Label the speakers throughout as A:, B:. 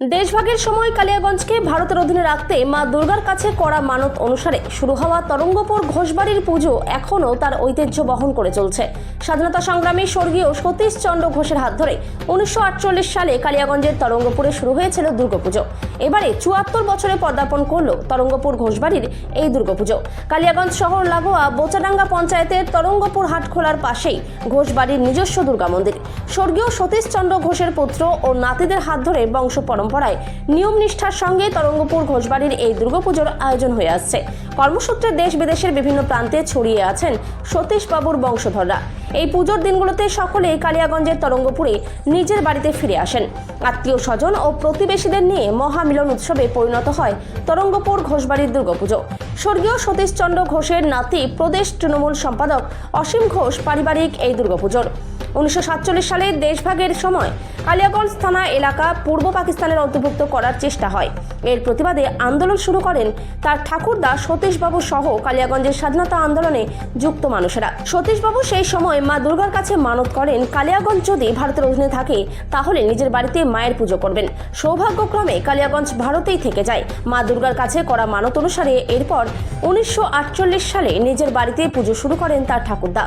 A: দেশভাগের সময় কালিয়াগঞ্জকে ভারতের অধীনে রাখতে মা দুর্গার কাছে করা মানত অনুসারে শুরু হওয়া তরঙ্গপুর ঘোষবাড়ির পুজো এখনও তার ঐতিহ্য বহন করে চলছে। স্বাধীনতা সংগ্রামী স্বর্গীয় সতীশ চন্দ্র ঘোষের হাত ধরে 1948 সালে কালিয়াগঞ্জের তরঙ্গপুরে শুরু হয়েছিল দুর্গাপুজো। এবারে 74 বছরে পদার্পণ করল তরঙ্গপুর ঘোষবাড়ির এই দুর্গাপুজো। কালিয়াগঞ্জ শহর লাগোয়া বোচাডাঙ্গা পঞ্চায়েতের তরঙ্গপুর হাটখোলার পাশেই ঘোষবাড়ির নিজস্ব দুর্গা মন্দির। স্বর্গীয় সতীশ চন্দ্র ঘোষের পুত্র ও নাতিদের হাত ধরে বংশ পরম্পরায় নিয়ম নিষ্ঠার সঙ্গে তরঙ্গপুর ঘোষবাড়ির এই দুর্গাপুজোর আয়োজন হয়ে আসছে। কর্মসূত্রে দেশ বিদেশের বিভিন্ন প্রান্তে ছড়িয়ে আছেন সতীশ বাবুর বংশধররা। এই পুজোর দিনগুলোতে সকলে কালিয়াগঞ্জের তরঙ্গপুরে নিজের বাড়িতে ফিরে আসেন। আত্মীয় স্বজন ও প্রতিবেশীদের নিয়ে মহামিলন উৎসবে পরিণত হয় তরঙ্গপুর ঘোষবাড়ির দুর্গাপুজো। স্বর্গীয় সতীশ চন্দ্র ঘোষের নাতি প্রদেশ তৃণমূল সম্পাদক অসীম ঘোষ পারিবারিক এই দুর্গাপুজোর 1947 সালে দেশভাগের সময় কালিয়াগঞ্জ থানা এলাকা পূর্ব পাকিস্তানের অন্তর্ভুক্ত করার চেষ্টা হয়। এর প্রতিবাদে আন্দোলন শুরু করেন তার ঠাকুরদা সতীশবাবু সহ কালিয়াগঞ্জের স্বাধীনতা আন্দোলনে যুক্ত মানুষেরা। সতীশবাবু সেই সময় মা দুর্গার কাছে মানত করেন, কালিয়াগঞ্জ যদি ভারতের অধীনে থাকে তাহলে নিজের বাড়িতে মায়ের পুজো করবেন। সৌভাগ্যক্রমে কালিয়াগঞ্জ ভারতেই থেকে যায়। মা দুর্গার কাছে করা মানত অনুসারে এরপর 1948 সালে নিজের বাড়িতে পুজো শুরু করেন তার ঠাকুরদা।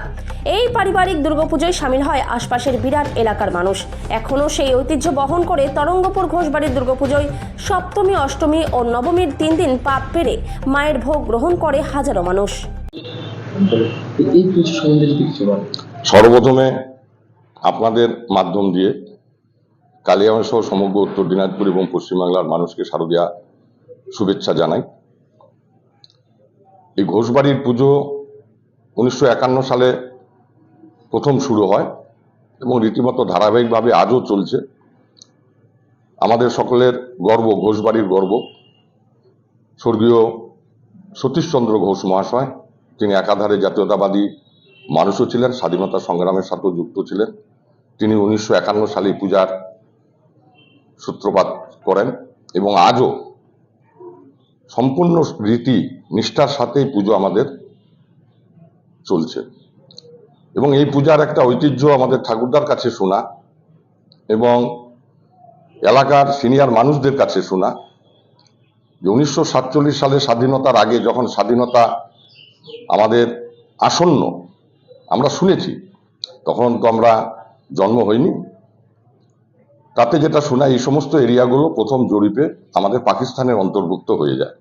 A: এই পারিবারিক দুর্গাপুজোয় সামিল হয় আশপাশের বিরাট এলাকার মানুষ। এখনও সেই ঐতিহ্য বহন করে তরঙ্গপুর ঘোষবাড়ির দুর্গাপুজোয় সপ্তমী, অষ্টমী ও নবমীর 3 দিন পাপ পেরে মায়ের ভোগ গ্রহণ করে হাজারো মানুষ।
B: এই পুজো সম্বন্ধে যদি কিছু বলেন।
C: সর্বপ্রথমে আপনাদের মাধ্যম দিয়ে কালিয়াগঞ্জ সহ সমগ্র উত্তর দিনাজপুর এবং পশ্চিমবাংলার মানুষকে শারদীয়া শুভেচ্ছা জানাই। এই ঘোষবাড়ির পুজো 1951 সালে প্রথম শুরু হয় এবং রীতিমতো ধারাবাহিকভাবে আজও চলছে। আমাদের সকলের গর্ব, ঘোষবাড়ির গর্ব স্বর্গীয় সতীশচন্দ্র ঘোষ মহাশয়। তিনি একাধারে জাতীয়তাবাদী মানুষও ছিলেন, স্বাধীনতা সংগ্রামের সাথেও যুক্ত ছিলেন। তিনি 1951 সালে পূজার সূত্রপাত করেন এবং আজও সম্পূর্ণ রীতি নিষ্ঠার সাথেই পুজো আমাদের চলছে। এবং এই পূজার একটা ঐতিহ্য আমাদের ঠাকুরদার কাছে শোনা এবং এলাকার সিনিয়র মানুষদের কাছে শোনা যে 1947 সালে স্বাধীনতার আগে, যখন স্বাধীনতা আমাদের আসন্ন আমরা শুনেছি, তখন তো আমরা জন্ম হয়নি, তাতে যেটা শোনা এই সমস্ত এরিয়াগুলো প্রথম জরিপে আমাদের পাকিস্তানের অন্তর্ভুক্ত হয়ে যায়।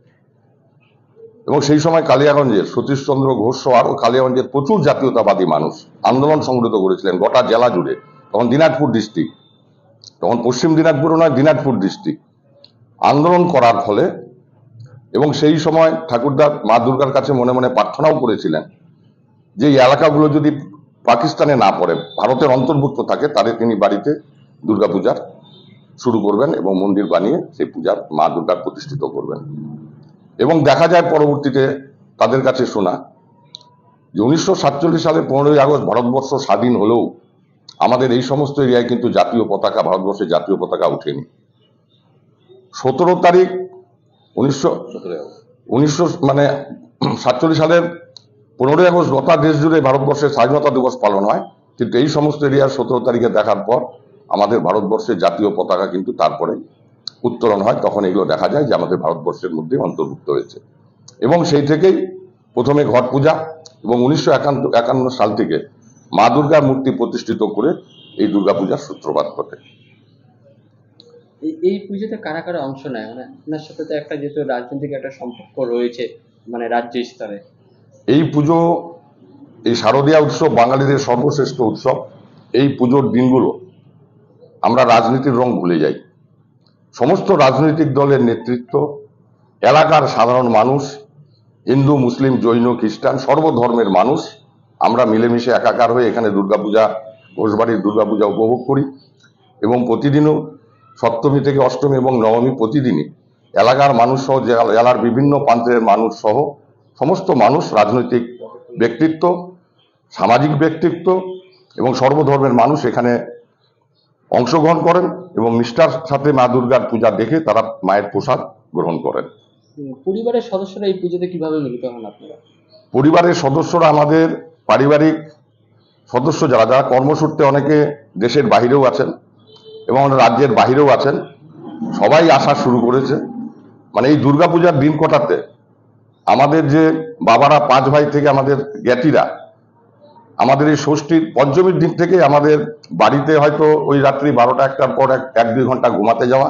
C: এবং সেই সময় কালিয়াগঞ্জের সতীশচন্দ্র ঘোষ সহ আরও কালিয়াগঞ্জের প্রচুর জাতীয়তাবাদী মানুষ আন্দোলন সংগঠিত করেছিলেন গোটা জেলা জুড়ে। তখন দিনাজপুর ডিস্ট্রিক্ট, তখন পশ্চিম দিনাজপুরও নয়, দিনাজপুর ডিস্ট্রিক্ট আন্দোলন করার ফলে, এবং সেই সময় ঠাকুরদা মা দুর্গার কাছে মনে মনে প্রার্থনাও করেছিলেন যে এই এলাকাগুলো যদি পাকিস্তানে না পড়ে, ভারতের অন্তর্ভুক্ত থাকে, তাহলে তিনি বাড়িতে দুর্গাপূজার শুরু করবেন এবং মন্দির বানিয়ে সেই পূজার মা দুর্গার প্রতিষ্ঠিত করবেন। এবং দেখা যায় পরবর্তীতে তাদের কাছে শোনা যে 1947 সালে 15ই আগস্ট ভারতবর্ষ স্বাধীন হলেও আমাদের এই সমস্ত এরিয়ায় কিন্তু জাতীয় পতাকা, ভারতবর্ষের জাতীয় পতাকা ওঠেনি। 17 তারিখ 1947 সালের 15ই আগস্ট গোটা দেশ জুড়ে ভারতবর্ষের স্বাধীনতা দিবস পালন হয়, কিন্তু এই সমস্ত এরিয়ার 17 তারিখে দেখার পর আমাদের ভারতবর্ষের জাতীয় পতাকা কিন্তু তারপরে উত্তোলন হয়। তখন এগুলো দেখা যায় যে আমাদের ভারতবর্ষের মধ্যে অন্তর্ভুক্ত হয়েছে। এবং সেই থেকেই প্রথমে ঘট পূজা এবং 1951 সাল থেকে মা দুর্গার মূর্তি প্রতিষ্ঠিত করে এই দুর্গাপূজার সূত্রপাত ঘটে।
B: এই পুজোতে কারা কারা অংশ নেয়? মানে আপনার সাথে তো একটা যেহেতু রাজনৈতিক একটা সম্পর্ক রয়েছে, মানে রাজ্য স্তরে।
C: এই পুজো, এই শারদীয়া উৎসব বাঙালিদের সর্বশ্রেষ্ঠ উৎসব। এই পুজোর দিনগুলো আমরা রাজনীতির রং ভুলে যাই। সমস্ত রাজনৈতিক দলের নেতৃত্ব, এলাকার সাধারণ মানুষ, হিন্দু, মুসলিম, জৈন, খ্রিস্টান, সর্বধর্মের মানুষ আমরা মিলেমিশে একাকার হয়ে এখানে দুর্গাপূজা, ঘোষবাড়ির দুর্গাপূজা উপভোগ করি। এবং প্রতিদিনও সপ্তমী থেকে অষ্টমী এবং নবমী প্রতিদিনই এলাকার মানুষ সহ, জেলার বিভিন্ন প্রান্তের মানুষ সহ সমস্ত মানুষ, রাজনৈতিক ব্যক্তিত্ব, সামাজিক ব্যক্তিত্ব এবং সর্বধর্মের মানুষ এখানে অংশগ্রহণ করেন এবং নিষ্ঠার সাথে মা দুর্গার পূজা দেখে তারা মায়ের প্রসাদ গ্রহণ করেন।
B: পরিবারের সদস্যরা এই পুজোতে কিভাবে মিলিত হন আপনারা?
C: পরিবারের সদস্যরা আমাদের পারিবারিক সদস্য যারা কর্মসূত্রে অনেকে দেশের বাহিরেও আছেন এবং রাজ্যের বাহিরেও আছেন, সবাই আসা শুরু করেছে। মানে এই দুর্গাপূজার দিন কটাতে আমাদের যে বাবারা 5 ভাই থেকে আমাদের জ্ঞাতিরা, আমাদের এই ষষ্ঠীর পঞ্চমীর দিন থেকে আমাদের বাড়িতে হয়তো ওই রাত্রি 12টা 1টার পর 1-2 ঘন্টা ঘুমাতে যাওয়া,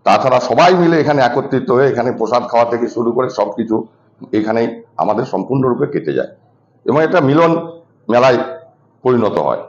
C: তাছাড়া সবাই মিলে এখানে একত্রিত হয়ে এখানে প্রসাদ খাওয়া থেকে শুরু করে সবকিছু এখানেই আমাদের সম্পূর্ণরূপে কেটে যায় এবং এটা মিলন মেলায় পরিণত হয়।